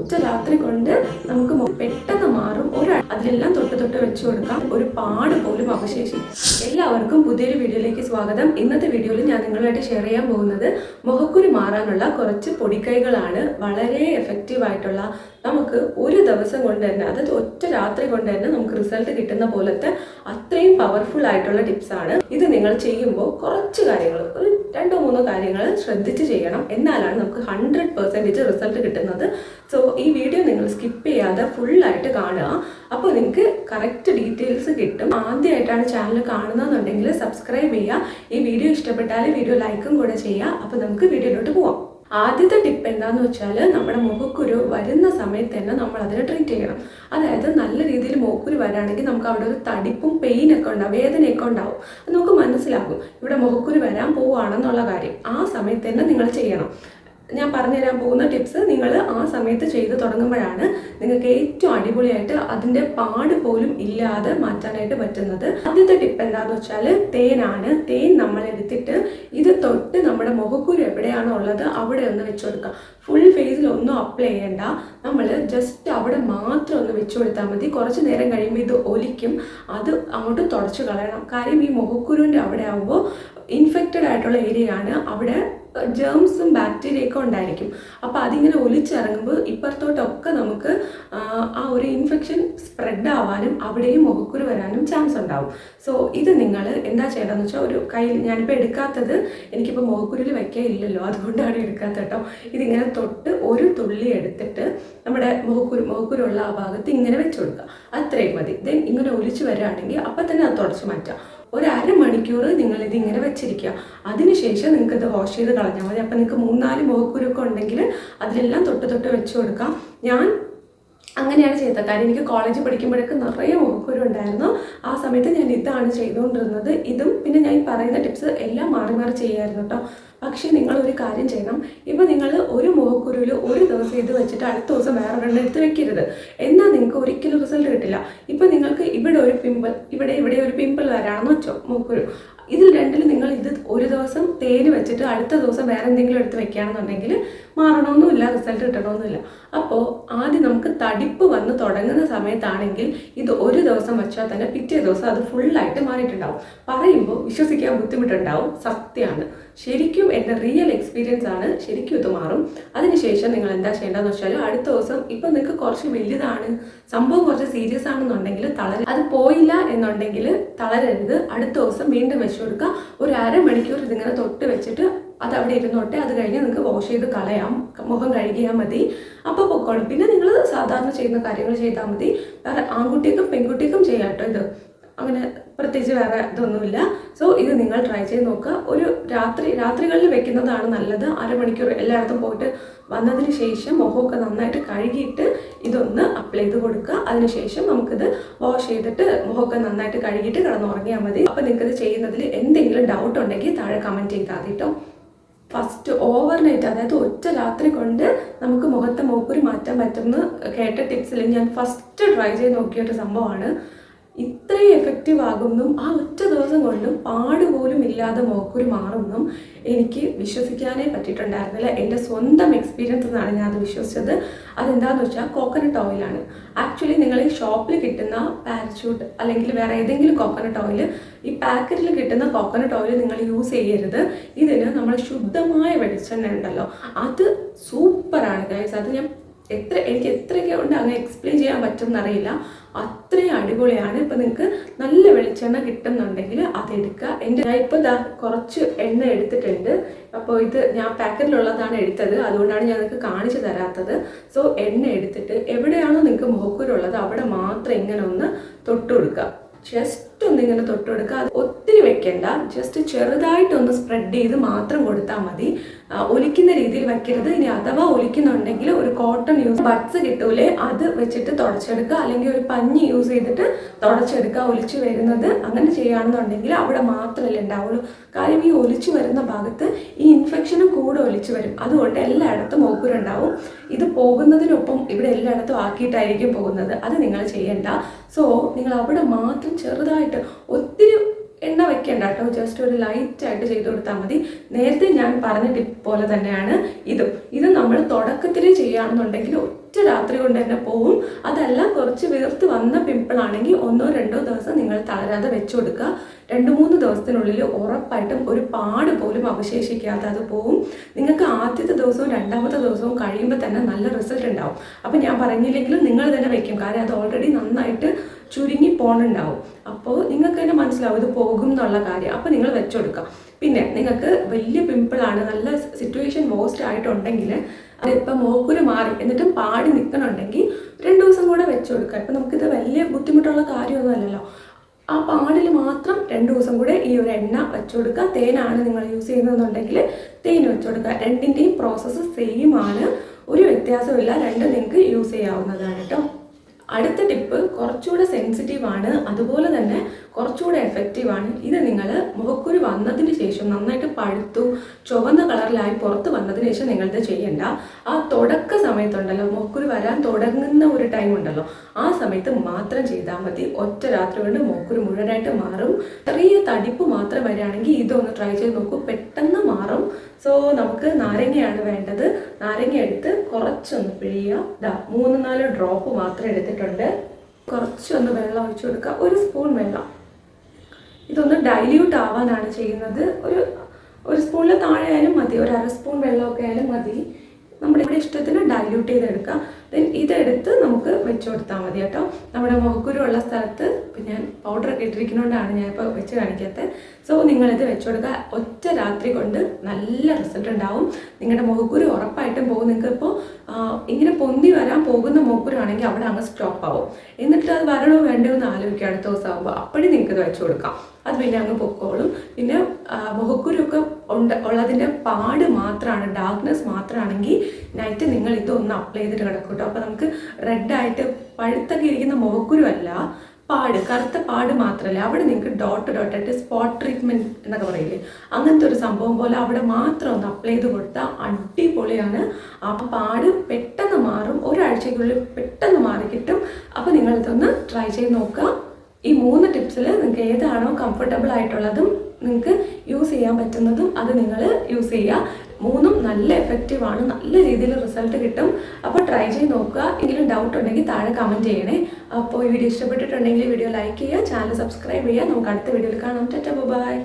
ഒറ്റ രാത്രി കൊണ്ട് നമുക്ക് പെട്ടെന്ന് മാറും. അതിലെല്ലാം തൊട്ട് വെച്ചു കൊടുക്കാം, ഒരു പാട് പോലും അവശേഷിക്കും. എല്ലാവർക്കും പുതിയൊരു വീഡിയോയിലേക്ക് സ്വാഗതം. ഇന്നത്തെ വീഡിയോയിൽ ഞാൻ നിങ്ങളുമായിട്ട് ഷെയർ ചെയ്യാൻ പോകുന്നത് മുഖക്കുരു മാറാനുള്ള കുറച്ച് പൊടിക്കൈകളാണ്. വളരെ എഫക്റ്റീവ് ആയിട്ടുള്ള, നമുക്ക് ഒരു ദിവസം കൊണ്ട് തന്നെ, അതായത് ഒറ്റ രാത്രി കൊണ്ട് തന്നെ നമുക്ക് റിസൾട്ട് കിട്ടുന്ന പോലത്തെ അത്രയും പവർഫുൾ ആയിട്ടുള്ള ടിപ്സാണ്. ഇത് നിങ്ങൾ ചെയ്യുമ്പോൾ കുറച്ച് കാര്യങ്ങൾ, ഒരു 2-3 കാര്യങ്ങൾ ശ്രദ്ധിച്ച് ചെയ്യണം. എന്നാലാണ് നമുക്ക് 100% റിസൾട്ട് കിട്ടുന്നത്. സോ ഈ വീഡിയോ നിങ്ങൾ സ്കിപ്പ് ചെയ്യാതെ ഫുള്ളായിട്ട് കാണുക. അപ്പോൾ നിങ്ങൾക്ക് കറക്റ്റ് ഡീറ്റെയിൽസ് കിട്ടും. ആദ്യമായിട്ടാണ് ചാനൽ കാണുന്നതെന്നുണ്ടെങ്കിൽ സബ്സ്ക്രൈബ് ചെയ്യുക. ഈ വീഡിയോ ഇഷ്ടപ്പെട്ടാൽ വീഡിയോ ലൈക്കും കൂടെ ചെയ്യുക. അപ്പോൾ നമുക്ക് വീഡിയോയിലോട്ട് പോവാം. ആദ്യത്തെ ടിപ്പ് എന്താന്ന് വെച്ചാൽ, നമ്മുടെ മുഖക്കുരു വരുന്ന സമയത്ത് തന്നെ നമ്മൾ അതിനെ ട്രീറ്റ് ചെയ്യണം. അതായത് നല്ല രീതിയിൽ മുഖക്കുരു വരാണെങ്കിൽ നമുക്ക് അവിടെ ഒരു തടിപ്പും പെയിനൊക്കെ ഉണ്ടാവും, വേദനയൊക്കെ ഉണ്ടാവും. അത് നമുക്ക് മനസ്സിലാകും ഇവിടെ മുഖക്കുരു വരാൻ പോവുകയാണെന്നുള്ള കാര്യം. ആ സമയത്ത് തന്നെ നിങ്ങൾ ചെയ്യണം. ഞാൻ പറഞ്ഞുതരാൻ പോകുന്ന ടിപ്സ് നിങ്ങൾ ആ സമയത്ത് ചെയ്ത് തുടങ്ങുമ്പോഴാണ് നിങ്ങൾക്ക് ഏറ്റവും അടിപൊളിയായിട്ട് അതിൻ്റെ പാട് പോലും ഇല്ലാതെ മാറ്റാനായിട്ട് പറ്റുന്നത്. ആദ്യത്തെ ടിപ്പ് എന്താണെന്ന് വെച്ചാൽ തേനാണ്. തേൻ നമ്മൾ എടുത്തിട്ട് ഇത് തൊട്ട് നമ്മുടെ മുഖക്കുരു എവിടെയാണോ ഉള്ളത് അവിടെ ഒന്ന് വെച്ച് കൊടുക്കുക. ഫുൾ ഫേസിലൊന്നും അപ്ലൈ ചെയ്യേണ്ട, നമ്മൾ ജസ്റ്റ് അവിടെ മാത്രം ഒന്ന് വെച്ച് കൊടുത്താൽ മതി. കുറച്ച് നേരം കഴിയുമ്പോൾ ഇത് ഒലിക്കും, അത് അങ്ങോട്ട് തുടച്ച് കളയണം. കാര്യം ഈ മുഖക്കുരുവിൻ്റെ അവിടെ ആകുമ്പോൾ ഇൻഫെക്റ്റഡ് ആയിട്ടുള്ള ഏരിയയാണ്, അവിടെ ജേംസും ബാക്ടീരിയയൊക്കെ ഉണ്ടായിരിക്കും. അപ്പോൾ അതിങ്ങനെ ഒലിച്ചിറങ്ങുമ്പോൾ ഇപ്പുറത്തോട്ടൊക്കെ നമുക്ക് ആ ഒരു ഇൻഫെക്ഷൻ സ്പ്രെഡ് ആവാനും അവിടെയും മുഖക്കുരു വരാനും ചാൻസ് ഉണ്ടാവും. സോ ഇത് നിങ്ങൾ എന്താ ചെയ്യേണ്ടതെന്ന് വെച്ചാൽ, ഒരു കയ്യിൽ, ഞാനിപ്പോൾ എടുക്കാത്തത് എനിക്കിപ്പോൾ മുഖക്കുരുവിൽ വയ്ക്കാനില്ലല്ലോ, അതുകൊണ്ടാണ് എടുക്കാത്തത് കേട്ടോ. ഇതിങ്ങനെ തൊട്ട് ഒരു തുള്ളി എടുത്തിട്ട് നമ്മുടെ മുഖക്കുരുള്ള ആ ഭാഗത്ത് ഇങ്ങനെ വെച്ച് കൊടുക്കുക. അത്രയും മതി. ദെൻ ഇങ്ങനെ ഒലിച്ച് വരികയാണെങ്കിൽ അപ്പം തന്നെ അത് തുടച്ച് മാറ്റാം. ഒരു അരമണിക്കൂർ നിങ്ങളിത് ഇങ്ങനെ വെച്ചിരിക്കുക. അതിനുശേഷം നിങ്ങൾക്ക് ഇത് വാഷ് ചെയ്ത് കളഞ്ഞാൽ മതി. അപ്പം നിങ്ങൾക്ക് 3-4 മുഖക്കുരുവൊക്കെ ഉണ്ടെങ്കിൽ അതിലെല്ലാം തൊട്ട് വെച്ച് കൊടുക്കാം. ഞാൻ അങ്ങനെയാണ് ചെയ്തത്. കാര്യം എനിക്ക് കോളേജിൽ പഠിക്കുമ്പോഴേക്ക് നിറയെ മുഖക്കുരു ഉണ്ടായിരുന്നു. ആ സമയത്ത് ഞാൻ ഇതാണ് ചെയ്തുകൊണ്ടിരുന്നത്. ഇതും പിന്നെ ഞാൻ പറയുന്ന ടിപ്സ് എല്ലാം മാറി ചെയ്യായിരുന്നു കേട്ടോ. പക്ഷേ നിങ്ങളൊരു കാര്യം ചെയ്യണം. ഇപ്പോൾ നിങ്ങൾ ഒരു മുഖക്കുരുവിൽ ഒരു ദിവസം ഇത് വെച്ചിട്ട് അടുത്ത ദിവസം വേറെ ഒരെണ്ണം എടുത്ത് വെക്കരുത്. എന്നാൽ നിങ്ങൾക്ക് ഒരിക്കലും റിസൾട്ട് കിട്ടില്ല. ഇപ്പോൾ നിങ്ങൾക്ക് ഇവിടെ ഒരു പിമ്പിൾ, ഇവിടെ ഒരു പിമ്പിൾ വരാണെന്ന് വെച്ചോ, മുഖക്കുരു. ഇതിൽ രണ്ടിലും നിങ്ങൾ ഇത് ഒരു ദിവസം തേന് വെച്ചിട്ട് അടുത്ത ദിവസം വേറെ എന്തെങ്കിലും എടുത്ത് വെക്കുകയാണെന്നുണ്ടെങ്കിൽ മാറണമെന്നില്ല, റിസൾട്ട് കിട്ടണമെന്നില്ല. അപ്പോൾ ആദ്യം നമുക്ക് തടിപ്പ് വന്ന് തുടങ്ങുന്ന സമയത്താണെങ്കിൽ ഇത് ഒരു ദിവസം വെച്ചാൽ തന്നെ പിറ്റേ ദിവസം അത് ഫുള്ളായിട്ട് മാറിയിട്ടുണ്ടാവും. പറയുമ്പോൾ വിശ്വസിക്കാൻ ബുദ്ധിമുട്ടുണ്ടാവും, സത്യമാണ്. ശരിക്കും എൻ്റെ റിയൽ എക്സ്പീരിയൻസ് ആണ്. ശരിക്കും ഇത് മാറും. അതിനുശേഷം നിങ്ങൾ എന്താ ചെയ്യേണ്ടതെന്ന് വെച്ചാൽ, അടുത്ത ദിവസം ഇപ്പം നിങ്ങൾക്ക് കുറച്ച് വലുതാണ്, സംഭവം കുറച്ച് സീരിയസ് ആണെന്നുണ്ടെങ്കിൽ അത് പോയില്ല എന്നുണ്ടെങ്കിൽ തളരരുത്. അടുത്ത ദിവസം വീണ്ടും വെച്ച് കൊടുക്കുക. ഒരു അരമണിക്കൂർ ഇതിങ്ങനെ തൊട്ട് വെച്ചിട്ട് അത് അവിടെ ഇരുന്നോട്ടെ. അത് കഴിഞ്ഞ് നിങ്ങൾക്ക് വാഷ് ചെയ്ത് കളയാം, മുഖം കഴുകിയാൽ മതി. അപ്പോൾ പൊക്കോളും. പിന്നെ നിങ്ങൾ സാധാരണ ചെയ്യുന്ന കാര്യങ്ങൾ ചെയ്താൽ മതി. വേറെ ആൺകുട്ടിക്കും പെൺകുട്ടിക്കും ചെയ്യാം കേട്ടോ. ഇത് അങ്ങനെ പ്രത്യേകിച്ച് വേറെ ഇതൊന്നുമില്ല. സോ ഇത് നിങ്ങൾ ട്രൈ ചെയ്ത് നോക്കുക. ഒരു രാത്രികളിൽ വെക്കുന്നതാണ് നല്ലത്. അരമണിക്കൂർ എല്ലായിടത്തും പോയിട്ട് വന്നതിന് ശേഷം മുഖമൊക്കെ നന്നായിട്ട് കഴുകിയിട്ട് ഇതൊന്ന് അപ്ലൈ ചെയ്ത് കൊടുക്കുക. അതിനുശേഷം നമുക്കിത് വാഷ് ചെയ്തിട്ട് മുഖമൊക്കെ നന്നായിട്ട് കഴുകിയിട്ട് കിടന്നുറങ്ങിയാൽ മതി. അപ്പോൾ നിങ്ങൾക്കിത് ചെയ്യുന്നതിൽ എന്തെങ്കിലും ഡൗട്ട് ഉണ്ടെങ്കിൽ താഴെ കമൻറ്റ് ചെയ്താൽ മതി കേട്ടോ. ഫസ്റ്റ് ഓവർനൈറ്റ്, അതായത് ഒറ്റ രാത്രി കൊണ്ട് നമുക്ക് മുഖത്തെ മുഖക്കുരു മാറ്റാൻ പറ്റുമെന്ന് കേട്ട ടിപ്സിൽ ഞാൻ ഫസ്റ്റ് ട്രൈ ചെയ്ത് നോക്കിയൊരു സംഭവമാണ്. ഇത്രയും എഫക്റ്റീവ് ആകുമെന്നും ആ ഒറ്റ ദിവസം കൊണ്ടും പാട് പോലും ഇല്ലാതെ മുഖക്കുരു മാറുമെന്നും എനിക്ക് വിശ്വസിക്കാനേ പറ്റിയിട്ടുണ്ടായിരുന്നില്ല. എൻ്റെ സ്വന്തം എക്സ്പീരിയൻസ് എന്നാണ് ഞാൻ അത് വിശ്വസിച്ചത്. അതെന്താണെന്ന് വെച്ചാൽ കോക്കനട്ട് ഓയിലാണ്. ആക്ച്വലി നിങ്ങൾ ഈ ഷോപ്പിൽ കിട്ടുന്ന പാരച്യൂട്ട് അല്ലെങ്കിൽ വേറെ ഏതെങ്കിലും കോക്കനട്ട് ഓയിൽ, ഈ പാക്കറ്റിൽ കിട്ടുന്ന കോക്കനട്ട് ഓയിൽ നിങ്ങൾ യൂസ് ചെയ്യരുത്. ഇതിന് നമ്മൾ ശുദ്ധമായ വെളിച്ചെണ്ണ ഉണ്ടല്ലോ, അത് സൂപ്പറാണ് ഗൈസ്. അത് എനിക്ക് എത്രയൊക്കെ ഉണ്ട് അങ്ങനെ എക്സ്പ്ലെയിൻ ചെയ്യാൻ പറ്റുമെന്നറിയില്ല. അത്രയും അടിപൊളിയാണ്. ഇപ്പം നിങ്ങൾക്ക് നല്ല വെളിച്ചെണ്ണ കിട്ടുന്നുണ്ടെങ്കിൽ അതെടുക്കുക. ഞാൻ ഇപ്പോൾ കുറച്ച് എണ്ണ എടുത്തിട്ടുണ്ട്. അപ്പോൾ ഇത് ഞാൻ പാക്കറ്റിലുള്ളതാണ് എടുത്തത്, അതുകൊണ്ടാണ് ഞാൻ നിങ്ങൾക്ക് കാണിച്ചു തരാത്തത്. സോ എണ്ണ എടുത്തിട്ട് എവിടെയാണോ നിങ്ങൾക്ക് മുഖക്കുരുള്ളത് അവിടെ മാത്രം ഇങ്ങനെ ഒന്ന് തൊട്ട് കൊടുക്കുക. ജസ്റ്റ് ഒന്നിങ്ങനെ തൊട്ട് കൊടുക്കുക. അത് ഒത്തിരി വെക്കേണ്ട, ജസ്റ്റ് ചെറുതായിട്ടൊന്ന് സ്പ്രെഡ് ചെയ്ത് മാത്രം കൊടുത്താൽ മതി. ഒലിക്കുന്ന രീതിയിൽ വെക്കരുത്. ഇനി അഥവാ ഒലിക്കുന്നുണ്ടെങ്കിൽ ഒരു കോട്ടൺ ബഡ്സ് കിട്ടൂലേ, അത് വെച്ചിട്ട് തുടച്ചെടുക്കുക. അല്ലെങ്കിൽ ഒരു പഞ്ഞി യൂസ് ചെയ്തിട്ട് തുടച്ചെടുക്കുക ഒലിച്ചു വരുന്നത്. അങ്ങനെ ചെയ്യുകയാണെന്നുണ്ടെങ്കിൽ അവിടെ മാത്രമല്ല ഉണ്ടാവുള്ളൂ. കാര്യം ഈ ഒലിച്ചു വരുന്ന ഭാഗത്ത് ഈ ഇൻഫെക്ഷനും കൂടെ ഒലിച്ചു വരും. അതുകൊണ്ട് എല്ലായിടത്തും മുഖക്കുരുണ്ടാവും. ഇത് പോകുന്നതിനൊപ്പം ഇവിടെ എല്ലായിടത്തും ആക്കിയിട്ടായിരിക്കും പോകുന്നത്. അത് നിങ്ങൾ ചെയ്യണ്ട. സോ നിങ്ങൾ അവിടെ മാത്രം ചെറുതായിട്ട്, ഒത്തിരി എണ്ണ വെക്കേണ്ട കേട്ടോ, ജസ്റ്റ് ഒരു ലൈറ്റായിട്ട് ചെയ്ത് കൊടുത്താൽ മതി. നേരത്തെ ഞാൻ പറഞ്ഞ ടിപ്പ് പോലെ തന്നെയാണ് ഇത് നമ്മൾ തുടക്കത്തിൽ ചെയ്യുകയാണെന്നുണ്ടെങ്കിൽ ഒറ്റ രാത്രി കൊണ്ട് തന്നെ പോവും. അതല്ല കുറച്ച് വീർത്ത് വന്ന പിമ്പിൾ ആണെങ്കിൽ 1-2 ദിവസം നിങ്ങൾ തളരാതെ വെച്ചു കൊടുക്കുക. 2-3 ദിവസത്തിനുള്ളിൽ ഉറപ്പായിട്ടും ഒരു പാട് പോലും അവശേഷിക്കാതെ അത് പോവും. നിങ്ങൾക്ക് ആദ്യത്തെ ദിവസവും രണ്ടാമത്തെ ദിവസവും കഴിയുമ്പോൾ തന്നെ നല്ല റിസൾട്ട് ഉണ്ടാവും. അപ്പം ഞാൻ പറഞ്ഞില്ലെങ്കിലും നിങ്ങൾ തന്നെ വെക്കും, കാരണം അത് ഓൾറെഡി നന്നായിട്ട് ചുരുങ്ങി പോണുണ്ടാവും. അപ്പോൾ നിങ്ങൾക്ക് തന്നെ മനസ്സിലാവും ഇത് പോകും എന്നുള്ള കാര്യം. അപ്പോൾ നിങ്ങൾ വെച്ചുകൊടുക്കാം. പിന്നെ നിങ്ങൾക്ക് വലിയ പിമ്പിളാണ്, നല്ല സിറ്റുവേഷൻ വേസ്റ്റ് ആയിട്ടുണ്ടെങ്കിൽ അതിപ്പോൾ മോക്കുരു മാറി എന്നിട്ടും പാടി നിൽക്കണുണ്ടെങ്കിൽ 2 ദിവസം കൂടെ വെച്ചു കൊടുക്കുക. ഇപ്പം നമുക്കിത് വലിയ ബുദ്ധിമുട്ടുള്ള കാര്യമൊന്നും അല്ലല്ലോ. ആ പാടിൽ മാത്രം 2 ദിവസം കൂടെ ഈ ഒരു എണ്ണ വെച്ചു കൊടുക്കുക. തേനാണ് നിങ്ങൾ യൂസ് ചെയ്യുന്നതെന്നുണ്ടെങ്കിൽ തേൻ വെച്ചു കൊടുക്കുക. രണ്ടിൻ്റെയും പ്രോസസ്സ് സെയിം ആണ്, ഒരു വ്യത്യാസമില്ല. രണ്ടും നിങ്ങൾക്ക് യൂസ് ചെയ്യാവുന്നതാണ് കേട്ടോ. അടുത്ത ടിപ്പ് കുറച്ചുകൂടെ സെൻസിറ്റീവ് ആണ്, അതുപോലെ തന്നെ കുറച്ചുകൂടെ എഫക്റ്റീവാണ്. ഇത് നിങ്ങൾ മുഖക്കുരു വന്നതിന് ശേഷം നന്നായിട്ട് പഴുത്തു ചുവന്ന കളറിലായി പുറത്ത് വന്നതിന് ശേഷം നിങ്ങളിത് ചെയ്യണ്ട. ആ തുടക്ക സമയത്തുണ്ടല്ലോ, മുഖക്കുരു വരാൻ തുടങ്ങുന്ന ഒരു ടൈം ഉണ്ടല്ലോ, ആ സമയത്ത് മാത്രം ചെയ്താൽ മതി. ഒറ്റ രാത്രി കൊണ്ട് മുഖക്കുരു മുഴുവനായിട്ട് മാറും. ചെറിയ തടിപ്പ് മാത്രം വരികയാണെങ്കിൽ ഇതൊന്ന് ട്രൈ ചെയ്ത് നോക്കൂ, പെട്ടെന്ന് മാറും. സോ നമുക്ക് നാരങ്ങയാണ് വേണ്ടത്. നാരങ്ങ എടുത്ത് കുറച്ചൊന്ന് പിഴിയുക. 3-4 ഡ്രോപ്പ് മാത്രം എടുത്തിട്ടുണ്ട്. കുറച്ചൊന്ന് വെള്ളം ഒഴിച്ചു കൊടുക്കുക, 1 സ്പൂൺ വെള്ളം. ഇതൊന്ന് ഡൈല്യൂട്ട് ആവാനാണ് ചെയ്യുന്നത്. ഒരു സ്പൂണിൽ താഴെ ആയാലും മതി, 1/2 സ്പൂൺ വെള്ളമൊക്കെ ആയാലും മതി. നമ്മുടെ ഇഷ്ടത്തിന് ഡൈല്യൂട്ട് ചെയ്തെടുക്കാം. ദെൻ ഇതെടുത്ത് നമുക്ക് വെച്ച് കൊടുത്താൽ മതി കേട്ടോ. നമ്മുടെ മുഖക്കുരു ഉള്ള സ്ഥലത്ത് ഇപ്പം ഞാൻ പൗഡറൊക്കെ ഇട്ടിരിക്കുന്നതുകൊണ്ടാണ് ഞാനിപ്പോൾ വെച്ച് കാണിക്കാത്തത്. സോ നിങ്ങളിത് വെച്ച് കൊടുക്കുക. ഒറ്റ രാത്രി കൊണ്ട് നല്ല റിസൾട്ട് ഉണ്ടാവും. നിങ്ങളുടെ മുഖക്കുരു ഉറപ്പായിട്ടും പോകും. നിങ്ങൾക്കിപ്പോൾ ഇങ്ങനെ പൊന്തി വരാൻ പോകുന്ന മുഖക്കുരു ആണെങ്കിൽ അവിടെ അങ്ങ് സ്റ്റോപ്പ് ആവും. എന്നിട്ട് അത് വരണോ വേണ്ടോ എന്ന് ആലോചിക്കുക അടുത്ത ദിവസം ആകുമ്പോൾ. അപ്പോഴും നിങ്ങൾക്ക് ഇത് വെച്ച് കൊടുക്കാം, അത് പിന്നെ അങ്ങ് പൊക്കോളും. പിന്നെ മുഖക്കുരുക്കെ ഉള്ളതിൻ്റെ പാട് മാത്രമാണ്, ഡാർക്ക്നെസ് മാത്രമാണെങ്കിൽ നൈറ്റ് നിങ്ങൾ ഇതൊന്ന് അപ്ലൈ ചെയ്തിട്ട് കിടക്കും കേട്ടോ. അപ്പോൾ നമുക്ക് റെഡായിട്ട് പഴുത്തൊക്കെ ഇരിക്കുന്ന മുഖക്കുരു അല്ല, പാട്, കറുത്ത പാട് മാത്രമല്ല, അവിടെ നിങ്ങൾക്ക് ഡോട്ടായിട്ട് സ്പോട്ട് ട്രീറ്റ്മെൻറ്റ് എന്നൊക്കെ പറയില്ലേ, അങ്ങനത്തെ ഒരു സംഭവം പോലെ അവിടെ മാത്രം ഒന്ന് അപ്ലൈ ചെയ്ത് കൊടുത്താൽ അടിപൊളിയാണ്. ആ പാട് പെട്ടെന്ന് മാറും, ഒരാഴ്ചയ്ക്കുള്ളിൽ പെട്ടെന്ന് മാറി കിട്ടും. അപ്പോൾ നിങ്ങളിതൊന്ന് ട്രൈ ചെയ്ത് നോക്കുക. ഈ 3 ടിപ്സിൽ നിങ്ങൾക്ക് ഏതാണോ കംഫർട്ടബിൾ ആയിട്ടുള്ളതും നിങ്ങൾക്ക് യൂസ് ചെയ്യാൻ പറ്റുന്നതും അത് നിങ്ങൾ യൂസ് ചെയ്യുക. 3ഉം നല്ല എഫക്റ്റീവാണ്, നല്ല രീതിയിൽ റിസൾട്ട് കിട്ടും. അപ്പോൾ ട്രൈ ചെയ്ത് നോക്കുക. എങ്കിലും ഡൗട്ട് ഉണ്ടെങ്കിൽ താഴെ കമൻറ്റ് ചെയ്യണേ. അപ്പോൾ ഈ വീഡിയോ ഇഷ്ടപ്പെട്ടിട്ടുണ്ടെങ്കിൽ വീഡിയോ ലൈക്ക് ചെയ്യുക, ചാനൽ സബ്സ്ക്രൈബ് ചെയ്യുക. നമുക്ക് അടുത്ത വീഡിയോയിൽ കാണാം. Tata bye.